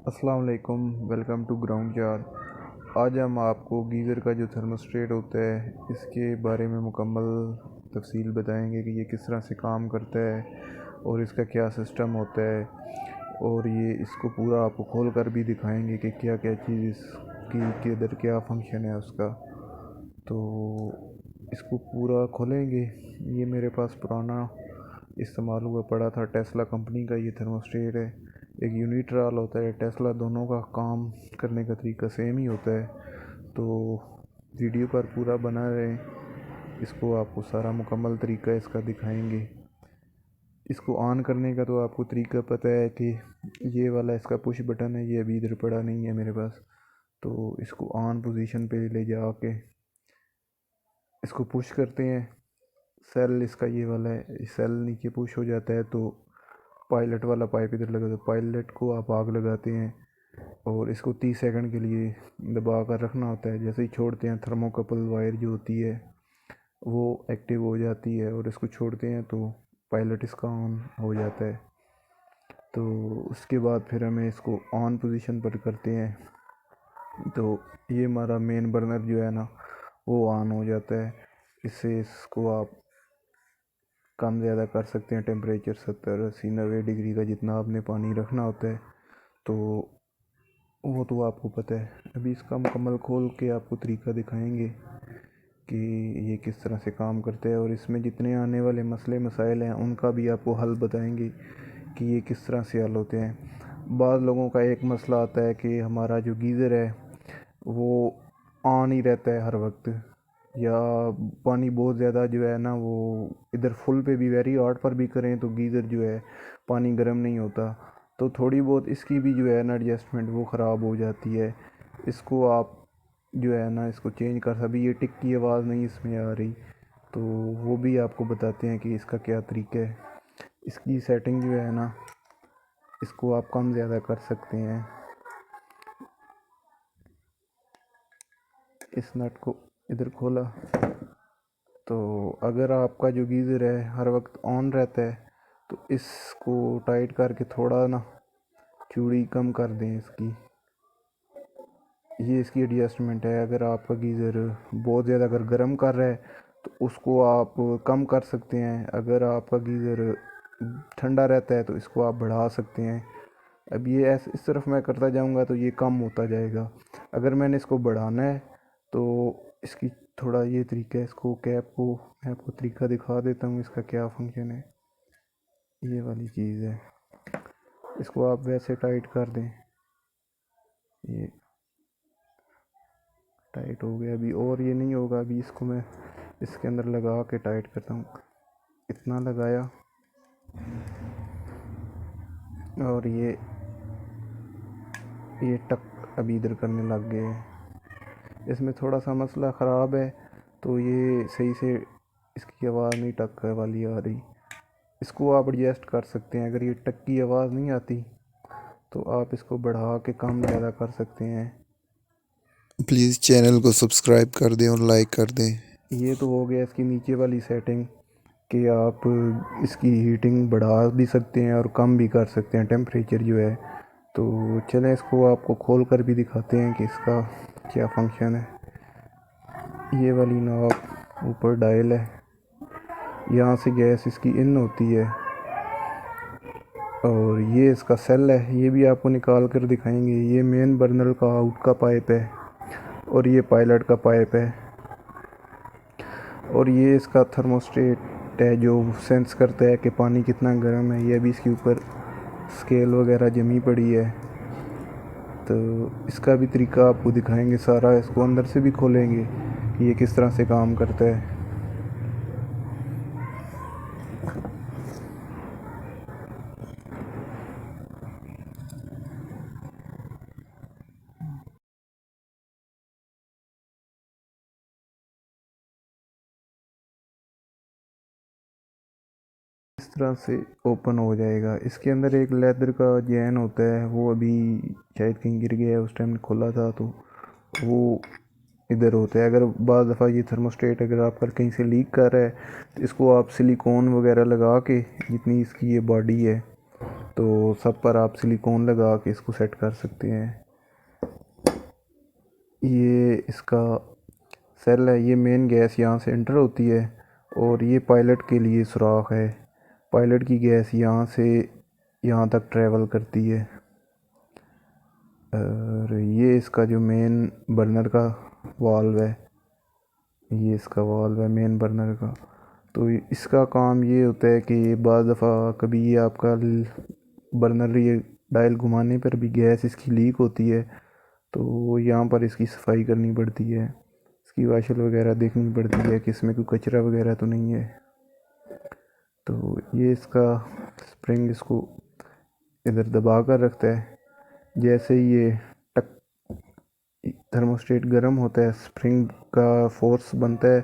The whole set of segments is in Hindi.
अस्सलाम वालेकुम, वेलकम टू ग्राउंड जार। आज हम आपको गीज़र का जो थर्मोस्टेट होता है इसके बारे में मुकम्मल तफसील बताएंगे कि ये किस तरह से काम करता है और इसका क्या सिस्टम होता है। और ये इसको पूरा आपको खोल कर भी दिखाएंगे कि क्या क्या चीज़ इसकी किधर क्या फंक्शन है उसका। तो इसको पूरा खोलेंगे। ये मेरे पास पुराना इस्तेमाल हुआ पड़ा था, टेस्ला कंपनी का ये थर्मोस्टेट है। एक यूनिट्रॉल होता है, टेस्ला, दोनों का काम करने का तरीका सेम ही होता है। तो वीडियो पर पूरा बना रहें, इसको आपको सारा मुकम्मल तरीका इसका दिखाएंगे। इसको ऑन करने का तो आपको तरीका पता है कि ये वाला इसका पुश बटन है, ये अभी इधर पड़ा नहीं है मेरे पास। तो इसको ऑन पोजीशन पे ले जा के इसको पुश करते हैं। सेल इसका ये वाला है, सेल नीचे पुश हो जाता है तो पायलट वाला पाइप इधर लगा, तो पायलट को आप आग लगाते हैं और इसको 30 सेकंड के लिए दबा कर रखना होता है। जैसे ही छोड़ते हैं थर्मोकपल वायर जो होती है वो एक्टिव हो जाती है और इसको छोड़ते हैं तो पायलट इसका ऑन हो जाता है। तो उसके बाद फिर हमें इसको ऑन पोजीशन पर करते हैं तो ये हमारा मेन बर्नर जो है ना वो ऑन हो जाता है। इससे इसको आप कम ज़्यादा कर सकते हैं टेम्परेचर, 70 80 90 डिग्री का जितना आपने पानी रखना होता है। तो वो तो आपको पता है। अभी इसका मुकम्मल खोल के आपको तरीका दिखाएंगे कि ये किस तरह से काम करता है और इसमें जितने आने वाले मसले मसाइल हैं उनका भी आपको हल बताएंगे कि ये किस तरह से हल होते हैं। बाद लोगों का एक मसला आता है कि हमारा जो गीज़र है वो ऑन ही रहता है हर वक्त, या पानी बहुत ज़्यादा जो है ना वो इधर फुल पे भी, वेरी हॉट पर भी करें तो गीज़र जो है पानी गर्म नहीं होता। तो थोड़ी बहुत इसकी भी जो है ना एडजस्टमेंट वो ख़राब हो जाती है। इसको आप जो है ना इसको चेंज कर अभी ये टिक की आवाज़ नहीं इसमें आ रही, तो वो भी आपको बताते हैं कि इसका क्या तरीका है। इसकी सेटिंग जो है ना इसको आप कम ज़्यादा कर सकते हैं। इस नट को इधर खोला तो अगर आपका जो गीज़र है हर वक्त ऑन रहता है तो इसको टाइट करके थोड़ा ना चूड़ी कम कर दें इसकी। ये इसकी एडजस्टमेंट है। अगर आपका गीज़र बहुत ज़्यादा अगर गर्म कर रहा है तो उसको आप कम कर सकते हैं। अगर आपका गीज़र ठंडा रहता है तो इसको आप बढ़ा सकते हैं। अब ये ऐसे इस तरफ मैं करता जाऊंगा तो ये कम होता जाएगा। अगर मैंने इसको बढ़ाना है तो इसकी थोड़ा ये तरीका है। इसको कैप को मैं आपको तरीका दिखा देता हूँ इसका क्या फंक्शन है। ये वाली चीज़ है, इसको आप वैसे टाइट कर दें, ये टाइट हो गया। अभी और ये नहीं होगा, अभी इसको मैं इसके अंदर लगा के टाइट करता हूँ। इतना लगाया और ये टक अभी इधर करने लग गए हैं। इसमें थोड़ा सा मसला ख़राब है तो ये सही से इसकी आवाज़ नहीं टक वाली आ रही। इसको आप एडजस्ट कर सकते हैं। अगर ये टक की आवाज़ नहीं आती तो आप इसको बढ़ा के कम ज़्यादा कर सकते हैं। प्लीज़ चैनल को सब्सक्राइब कर दें और लाइक कर दें। ये तो हो गया इसकी नीचे वाली सेटिंग कि आप इसकी हीटिंग बढ़ा भी सकते हैं और कम भी कर सकते हैं टेम्परेचर जो है। तो चलें इसको आपको खोल कर भी दिखाते हैं कि इसका क्या फंक्शन है। ये वाली नॉब ऊपर डायल है, यहाँ से गैस इसकी इन होती है और ये इसका सेल है, ये भी आपको निकाल कर दिखाएंगे। ये मेन बर्नर का आउट का पाइप है और ये पायलट का पाइप है और ये इसका थर्मोस्टेट है जो सेंस करता है कि पानी कितना गर्म है। ये अभी इसके ऊपर स्केल वगैरह जमी पड़ी है। तो इसका भी तरीका आपको दिखाएंगे सारा। इसको अंदर से भी खोलेंगे कि ये किस तरह से काम करता है। इस तरह से ओपन हो जाएगा। इसके अंदर एक लेदर का जैन होता है, वो अभी शायद कहीं गिर गया है, उस टाइम खोला था तो वो इधर होता है। अगर बाज़ दफ़ा ये थर्मोस्टेट अगर आपका कहीं से लीक कर रहा है तो इसको आप सिलिकॉन वगैरह लगा के, जितनी इसकी ये बॉडी है तो सब पर आप सिलिकॉन लगा के इसको सेट कर सकते हैं। ये इसका सेल है, ये मेन गैस यहाँ से एंटर होती है और ये पायलट के लिए सुराख है। पायलट की गैस यहाँ से यहाँ तक ट्रैवल करती है। और ये इसका जो मेन बर्नर का वाल्व है, ये इसका वाल्व है मेन बर्नर का। तो इसका काम ये होता है कि बाज़ दफ़ा कभी ये आपका बर्नर ये डायल घुमाने पर भी गैस इसकी लीक होती है, तो यहाँ पर इसकी सफाई करनी पड़ती है। इसकी वाशल वगैरह देखनी पड़ती है कि इसमें कोई कचरा वगैरह तो नहीं है। तो ये इसका स्प्रिंग इसको इधर दबा कर रखता है। जैसे ये टक थर्मोस्टेट गर्म होता है, स्प्रिंग का फोर्स बनता है,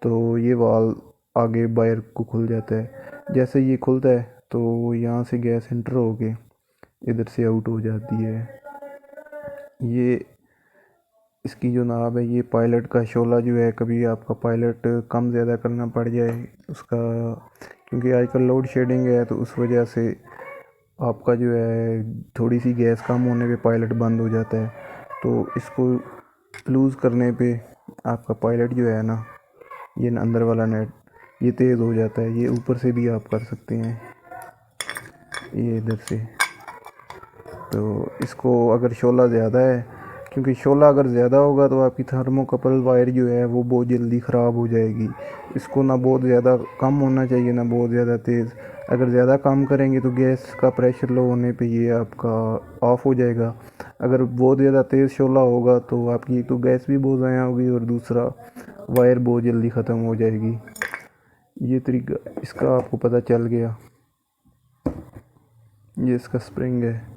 तो ये वाल्व आगे बाहर को खुल जाता है। जैसे ये खुलता है तो यहाँ से गैस एंटर होके इधर से आउट हो जाती है। ये इसकी जो नाब है, ये पायलट का शोला जो है, कभी आपका पायलट कम ज़्यादा करना पड़ जाए उसका, क्योंकि आजकल लोड शेडिंग है तो उस वजह से आपका जो है थोड़ी सी गैस कम होने पे पायलट बंद हो जाता है। तो इसको लूज़ करने पे आपका पायलट जो है ना, ये अंदर वाला नेट ये तेज़ हो जाता है। ये ऊपर से भी आप कर सकते हैं, ये इधर से। तो इसको अगर शोला ज़्यादा है, क्योंकि शोला अगर ज़्यादा होगा तो आपकी थर्मोकपल वायर जो है वो बहुत जल्दी ख़राब हो जाएगी। इसको ना बहुत ज़्यादा कम होना चाहिए ना बहुत ज़्यादा तेज़। अगर ज़्यादा कम करेंगे तो गैस का प्रेशर लो होने पे ये आपका ऑफ़ हो जाएगा। अगर बहुत ज़्यादा तेज़ शोला होगा तो आपकी तो गैस भी बहुत ज़ाया होगी और दूसरा वायर बहुत जल्दी ख़त्म हो जाएगी। ये तरीका इसका आपको पता चल गया। ये इसका स्प्रिंग है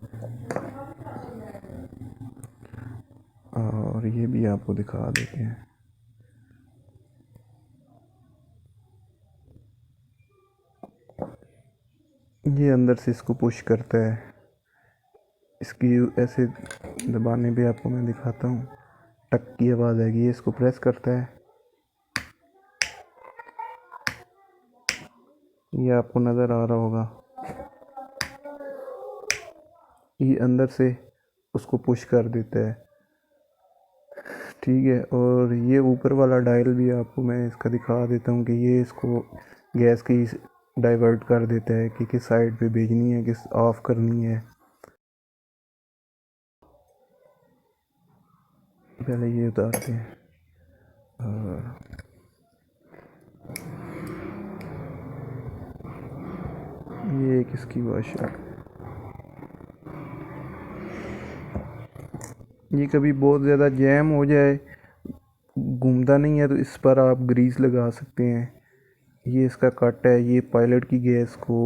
और ये भी आपको दिखा देते हैं। ये अंदर से इसको पुश करता है। इसकी ऐसे दबाने पे आपको मैं दिखाता हूँ, टक की आवाज़ आएगी। ये इसको प्रेस करता है, ये आपको नज़र आ रहा होगा। ये अंदर से उसको पुश कर देता है, ठीक है। और ये ऊपर वाला डायल भी आपको मैं इसका दिखा देता हूँ कि ये इसको गैस की डाइवर्ट कर देता है कि किस साइड पे भेजनी है, किस ऑफ़ करनी है। पहले ये उतारते हैं और ये एक इसकी वाशर, ये कभी बहुत ज़्यादा जैम हो जाए, घूमता नहीं है, तो इस पर आप ग्रीस लगा सकते हैं। ये इसका कट है। ये पायलट की गैस को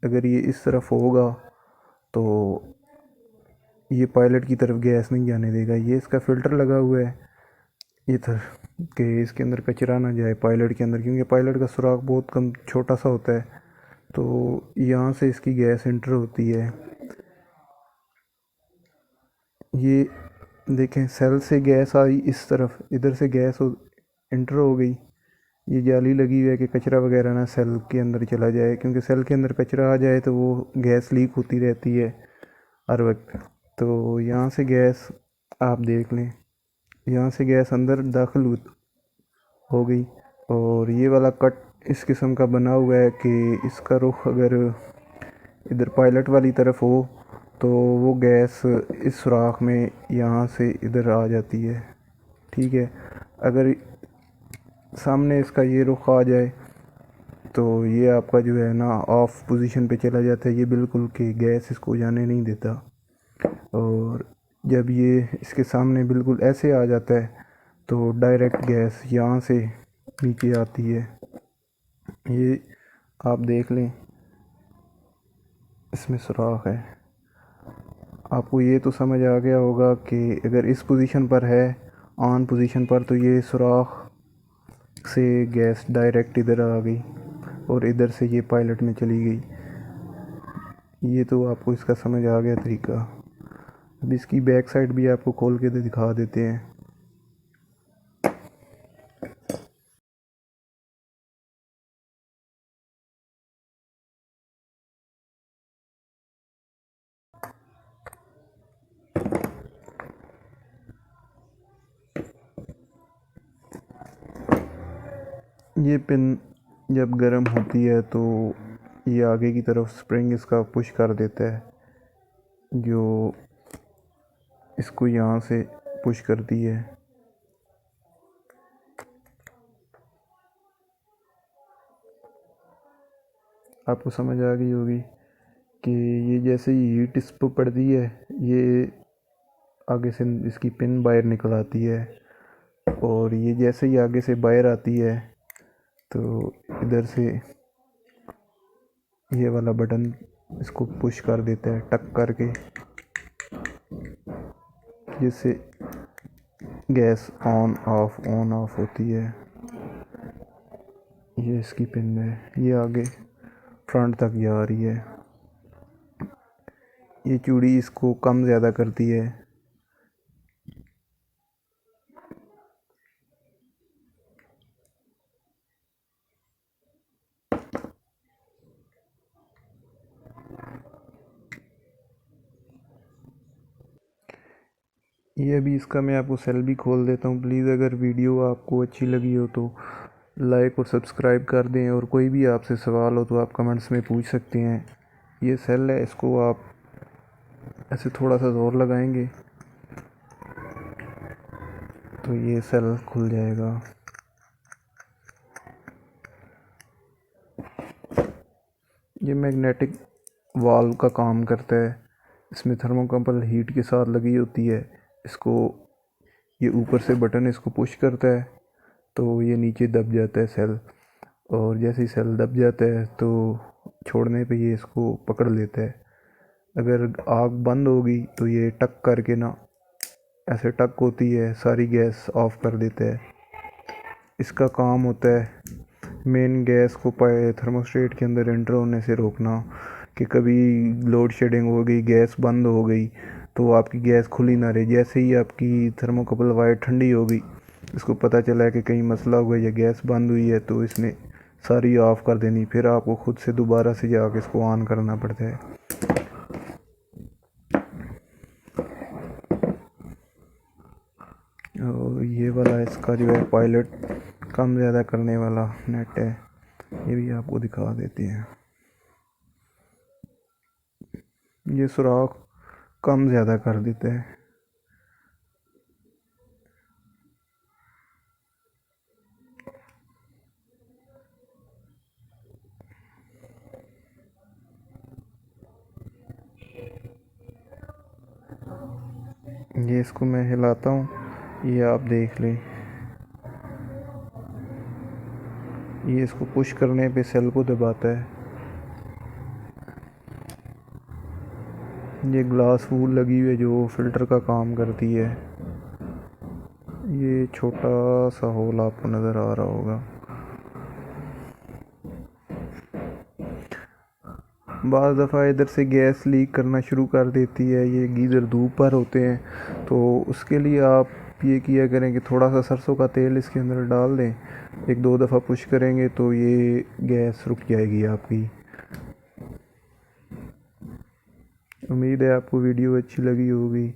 अगर ये इस तरफ होगा तो ये पायलट की तरफ गैस नहीं जाने देगा। ये इसका फ़िल्टर लगा हुआ है इधर कि इसके अंदर कचरा ना जाए पायलट के अंदर, क्योंकि पायलट का सुराख बहुत कम छोटा सा होता है। तो यहाँ से इसकी गैस एंटर होती है। ये देखें, सेल से गैस आई इस तरफ, इधर से गैस एंटर हो गई। ये जाली लगी हुई है कि कचरा वगैरह ना सेल के अंदर चला जाए, क्योंकि सेल के अंदर कचरा आ जाए तो वो गैस लीक होती रहती है हर वक्त। तो यहाँ से गैस आप देख लें, यहाँ से गैस अंदर दाखिल हो गई। और ये वाला कट इस किस्म का बना हुआ है कि इसका रुख अगर इधर पायलट वाली तरफ हो तो वो गैस इस सुराख में यहाँ से इधर आ जाती है, ठीक है। अगर सामने इसका ये रुख आ जाए तो ये आपका जो है ना ऑफ़ पोजीशन पे चला जाता है, ये बिल्कुल कि गैस इसको जाने नहीं देता। और जब ये इसके सामने बिल्कुल ऐसे आ जाता है तो डायरेक्ट गैस यहाँ से नीचे आती है। ये आप देख लें, इसमें सुराख है। आपको ये तो समझ आ गया होगा कि अगर इस पोजीशन पर है, ऑन पोजीशन पर, तो ये सुराख से गैस डायरेक्ट इधर आ गई और इधर से ये पायलट में चली गई। ये तो आपको इसका समझ आ गया तरीका। अब इसकी बैक साइड भी आपको खोल के दिखा देते हैं। ये पिन जब गर्म होती है तो ये आगे की तरफ स्प्रिंग इसका पुश कर देता है, जो इसको यहाँ से पुश करती है। आपको समझ आ गई होगी कि ये जैसे ही हीट इस पर पड़ती है, ये आगे से इसकी पिन बाहर निकल आती है, और ये जैसे ही आगे से बाहर आती है तो इधर से ये वाला बटन इसको पुश कर देता है टक करके, जिससे गैस ऑन ऑफ होती है। ये इसकी पिन है, ये आगे फ्रंट तक जा रही है। ये चूड़ी इसको कम ज़्यादा करती है। ये अभी इसका मैं आपको सेल भी खोल देता हूँ। प्लीज़ अगर वीडियो आपको अच्छी लगी हो तो लाइक और सब्सक्राइब कर दें, और कोई भी आपसे सवाल हो तो आप कमेंट्स में पूछ सकते हैं। ये सेल है, इसको आप ऐसे थोड़ा सा ज़ोर लगाएंगे तो ये सेल खुल जाएगा। ये मैग्नेटिक वाल्व का काम करता है। इसमें थर्मोकपल हीट के साथ लगी होती है। इसको ये ऊपर से बटन इसको पुश करता है तो ये नीचे दब जाता है सेल, और जैसे ही सेल दब जाता है तो छोड़ने पे ये इसको पकड़ लेता है। अगर आग बंद होगी तो ये टक करके ना ऐसे टक होती है, सारी गैस ऑफ कर देता है। इसका काम होता है मेन गैस को थर्मोस्टेट के अंदर एंटर होने से रोकना, कि कभी लोड शेडिंग हो गई, गैस बंद हो गई तो आपकी गैस खुली ना रहे। जैसे ही आपकी थर्मोकपल वायर ठंडी हो गई, इसको पता चला है कि कहीं मसला हुआ या गैस बंद हुई है, तो इसने सारी ऑफ़ कर देनी। फिर आपको खुद से दोबारा से जाके इसको ऑन करना पड़ता है। और ये वाला इसका जो है पायलट कम ज़्यादा करने वाला नेट है, ये भी आपको दिखा देते हैं। ये सुराख कम ज़्यादा कर देता है। ये इसको मैं हिलाता हूँ, ये आप देख लें। ये इसको पुश करने पे सेल को दबाता है। ये ग्लास वूल लगी हुई है जो फिल्टर का काम करती है। ये छोटा सा होल आपको नज़र आ रहा होगा। बाज़ दफ़ा इधर से गैस लीक करना शुरू कर देती है। ये गीज़र धूप पर होते हैं, तो उसके लिए आप ये किया करें कि थोड़ा सा सरसों का तेल इसके अंदर डाल दें। एक दो दफ़ा पुश करेंगे तो ये गैस रुक जाएगी आपकी। उम्मीद है आपको वीडियो अच्छी लगी होगी।